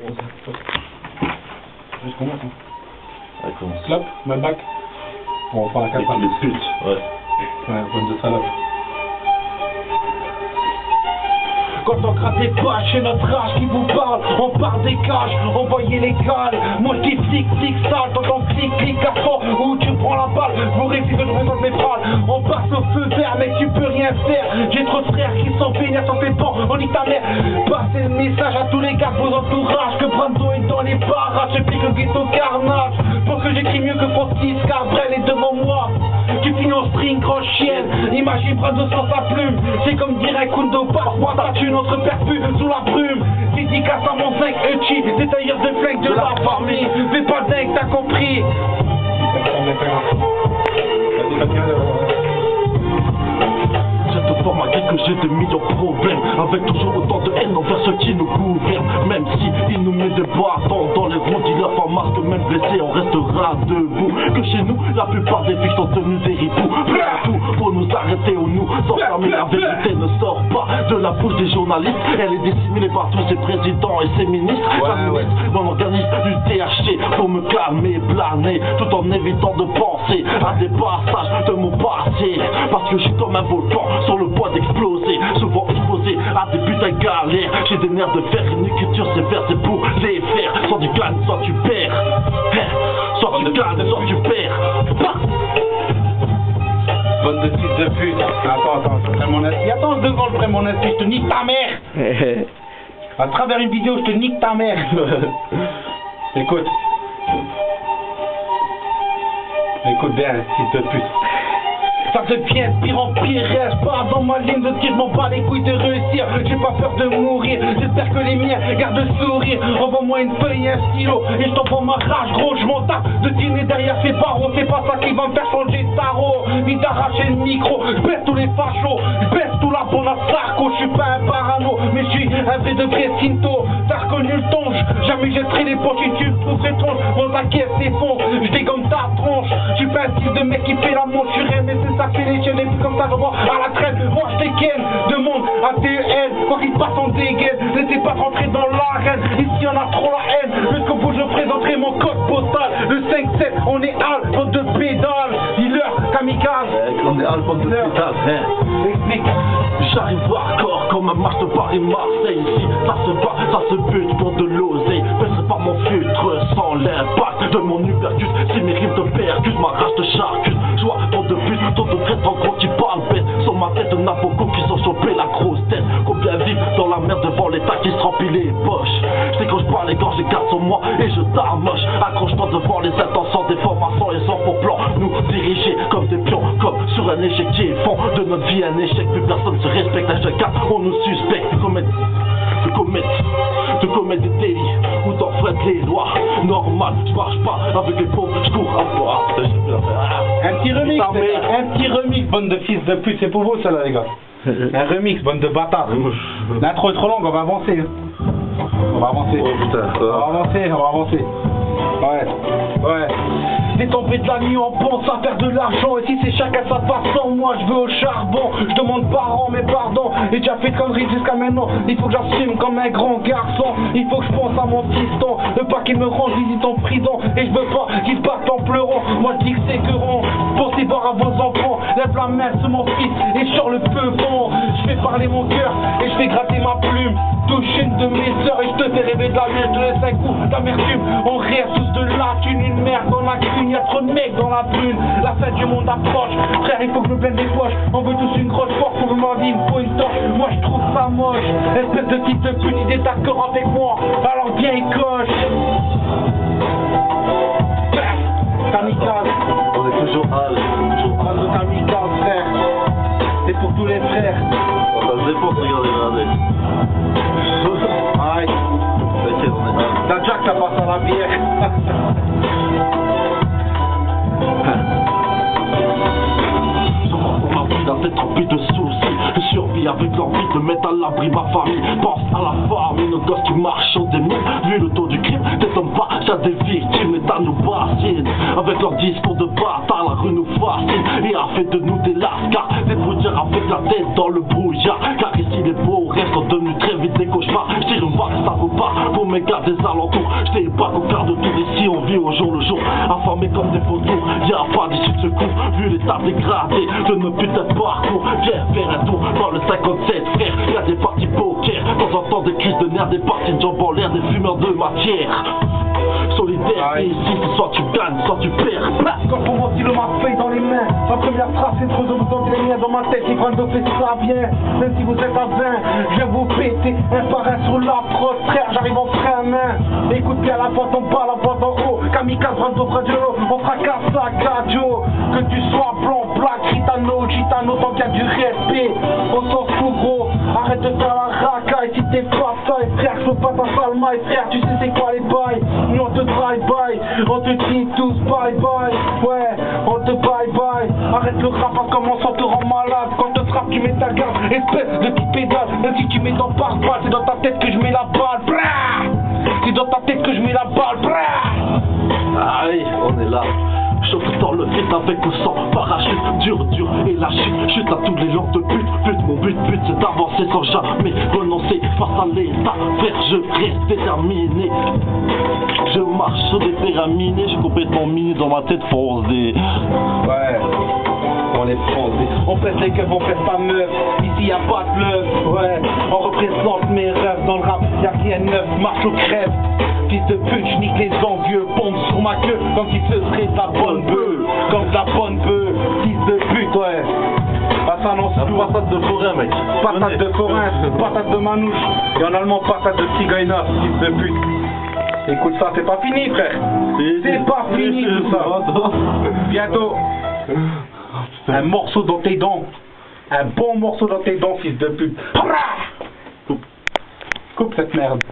Je commence. Allez, commence. Clap, ma bac. On parle à 4 Les putes, ouais. Ouais, bonne de salope. Quand on gratte des pages, c'est notre rage qui vous parle. On parle des cages, envoyez les cales. Moi je dis flic, flic, sale. T'entends clic, clic, à fond, où tu prends la balle. Vous réussissez de présenter mes phrases. On passe au feu vert, mec, tu peux rien faire. J'ai trop de frères qui sont vénères sans tes pans. On nique ta mère. Passez le message à tous les gars de vos entourages. Que Brando est dans les barrages. Je pique le ghetto carnage. Pense que j'écris mieux que Francis Cabrel est devant moi. Tu finis en string, grosse chienne. Imagine Brando sans sa plume. C'est comme dirait Kundo, passe-moi ta thune. Notre perfu sous la brume. Dédicace à mon 5 Uchi, détailleur de flingue de la famille. Fais pas dingue, t'as compris. Cette fois malgré que j'ai des millions de problèmes, avec toujours autant de haine envers ceux qui nous gouvernent. Même si ils nous mettent des bâtons dans les roues, ils leur font masque, même blessé, on restera debout. Que chez nous, la plupart des filles sont tenues des ripoux. Tout pour nous arrêter ou nous enfermer. La vérité ne sort pas de la bouche des journalistes. Elle est dissimulée par tous ses présidents et ses ministres. J'administre mon organisme du THC pour me calmer, planer, tout en évitant de penser à des passages de mon passé. Parce que je suis comme un volcan sur le point d'exploser, souvent exposé à des putains de galères. J'ai des nerfs de fer, une écriture sévère, c'est pour les faire. Soit tu gagnes, soit tu perds. Soit tu gagnes, soit tu perds. Bonne de fils de pute. Attends, je ferai mon assis. Attends, devant je ferai mon assis, je te nique ta mère. À travers une vidéo, je te nique ta mère. Écoute. Écoute bien, fils de pute. Ça devient de pire en pire, reste pas dans ma ligne de tir, je m'en bats les couilles de réussir. J'ai pas peur de mourir, j'espère que les miens gardent le sourire. Envoie-moi une feuille et un stylo, et je t'envoie ma rage, gros, je m'en tape de dîner derrière ces barreaux. C'est pas ça qui va me faire changer de tarot, ni d'arracher le micro. Je baisse tous les fachos, je baisse tout la bande à Sarko. Je suis pas un parano, mais je suis un vrai de vrai Cinto. T'as reconnu le tonge, jamais jetterai les poches et tu me trouverais tronche. Mon ta caisse s'effondre, je dégomme ta tronche. Je suis pas un style de mec qui fait la manche, je suis rien, mais c'est ça fait les chaînes, et puis comme ça j'envoie à la traîne. Moi je dégaine, demande à TEN, quoi qu'il passe en dégaine. Laissez pas rentrer dans l'arène, ici on a trop la haine. Jusqu'au bout je présenterai mon code postal. Le 5-7, on est hal, bande de pédales. Dealer, kamikaze. On est alpha de pétale, Explique. J'arrive hardcore comme un match de Paris-Marseille. Ici, ça se bat, ça se bute pour de l'oseille. Baisse par mon filtre sans l'impact de mon uppercut. Si mes rimes te percutent, ma rage te charcute. Joie pour de but, tant de traite en gros qui parlent bête. Sur ma tête, n'a beaucoup qui sont chopés la grosse tête. Combien vivent dans la merde devant l'état qui se remplit les poches. Je décroche pas les gorges, j'ai garde sur moi et je t'armoche. Accroche-toi devant les intentions des formations et sans faux plan. Nous diriger comme des pions, comme sur un échiquier. Font de notre vie un échec, plus personne se respecte. À chacun, on nous suspecte de commettre des délits ou d'enfreindre les lois. Normal, je marche pas avec les pauvres, je cours à boire. Un petit remix, bande de fils de pute, c'est pour vous ça là les gars. Un remix, bande de bâtards. L'intro est trop longue, on va avancer. On va avancer. Oh putain, on va avancer. Ouais. T'es tombé de la nuit, on pense à faire de l'argent. Et si c'est chacun sa façon, moi je veux au charbon. Je demande pardon, mais pardon. J'ai déjà fait de conneries jusqu'à maintenant. Il faut que j'assume comme un grand garçon. Il faut que je pense à mon fiston. Ne pas qu'il me range visite en prison. Et je veux pas qu'il se batte en pleurant. Moi je dis que c'est que rond. Pensez voir à vos enfants. Lève la main sur mon fils et sur le peu bon. Je fais parler mon cœur et je fais gratter ma plume. Touche une de mes sœurs et je te fais rêver de la lune. Je te laisse un coup d'amertume. On rêve tous de la thune, une merde dans la cune. Y'a trop de mecs dans la brune. La fête du monde approche. Frère, il faut que je me blende des poches. On veut tous une grosse force pour ma vie, il me faut une torche. Moi je trouve ça moche. Espèce de type de pute, il est d'accord avec moi. Alors viens et coche. Kamikaze. On est toujours hal, Bande de kamikaze, frère. C'est pour tous les frères. On va se défoncer, regardez. Aïe. T'inquiète, on est hal. La Jack, ça passe à la bière. La tête remplie de soucis, je survis avec l'envie de mettre à l'abri ma famille. Pense à la famille, nos gosses qui marchent au démon. Vu le taux du crime, des hommes va Y'a des victimes, l'État nous bassine. Avec leur discours de bâtard, la rue nous fascine. Et a fait de nous des lascars, des brouillards avec la tête dans le brouillard. Car ici les beaux rêves sont devenus très vite des cauchemars. J'tire une vague, ça repart pour mes gars des alentours. J't'ai pas qu'au quart de tour, ici on vit au jour le jour. Affamés comme des photos, y'a pas d'issue de secours. Vu l'état dégradé de nos putains de parcours. Viens faire un tour dans le 57 frère. Y'a des parties poker, de temps en temps des crises de nerfs, des parties de jambes en l'air, des fumeurs de matière. Solidaire, et ici soit tu gagnes, soit tu perds. Quand je mon stylo, ma feuille dans les mains, ma première trace c'est trop de vous donner les miens dans ma tête. Les grandes de fait ça bien, même si vous êtes à 20, je vais vous péter un par un sur la prod, frère. J'arrive en frein à main. Écoute bien la boîte en bas, la boîte en haut. Kamikaze, Brando, Radio, on fracasse ça, Gadio. Que tu sois blanc, black, gitano, gitano, tant qu'il y a du respect. On s'en fout gros, arrête de faire la racaille. Si t'es pas ça, frère, je peux pas ta sale maille, frère. Tu sais c'est quoi les bails, nous on te drive-by, on te dit tous bye-bye. Ouais, on te bye-bye. Arrête le rap, en commençant te rend malade. Quand je te frappe, tu mets ta garde, espèce de petite pédale. Même si tu mets dans pare-balles, c'est dans ta tête que je mets la balle. C'est dans ta tête que je mets la balle. Aïe, on est là. Chauffe dans le vide avec ou sans parachute. Dur et la chute à tous les langues de but. Mon but c'est d'avancer sans jamais renoncer face à l'état. Frère, je reste déterminé. Je marche sur des pyramides. Je suis complètement miné dans ma tête foncée. Ouais, on est foncé. On presse les keufs, on presse pas meuf. Ici y'a pas de bluff. Ouais, on représente mes rêves. Dans le rap y'a rien de neuf, marche ou crève. Fils de pute, je nique les envieux, pompe sur ma queue comme si ce serait de la bonne bœuf. Comme de la bonne bœuf, fils de pute, ouais. Pas ça non, c'est tout. Patate de forêt, mec. Patate de forain, patate de manouche. Et en allemand, patate de cigayna, fils de pute. Écoute ça, c'est pas fini, frère. C'est pas fini tout ça. Bientôt, un morceau dans tes dents. Un bon morceau dans tes dents, fils de pute. Coupe cette merde.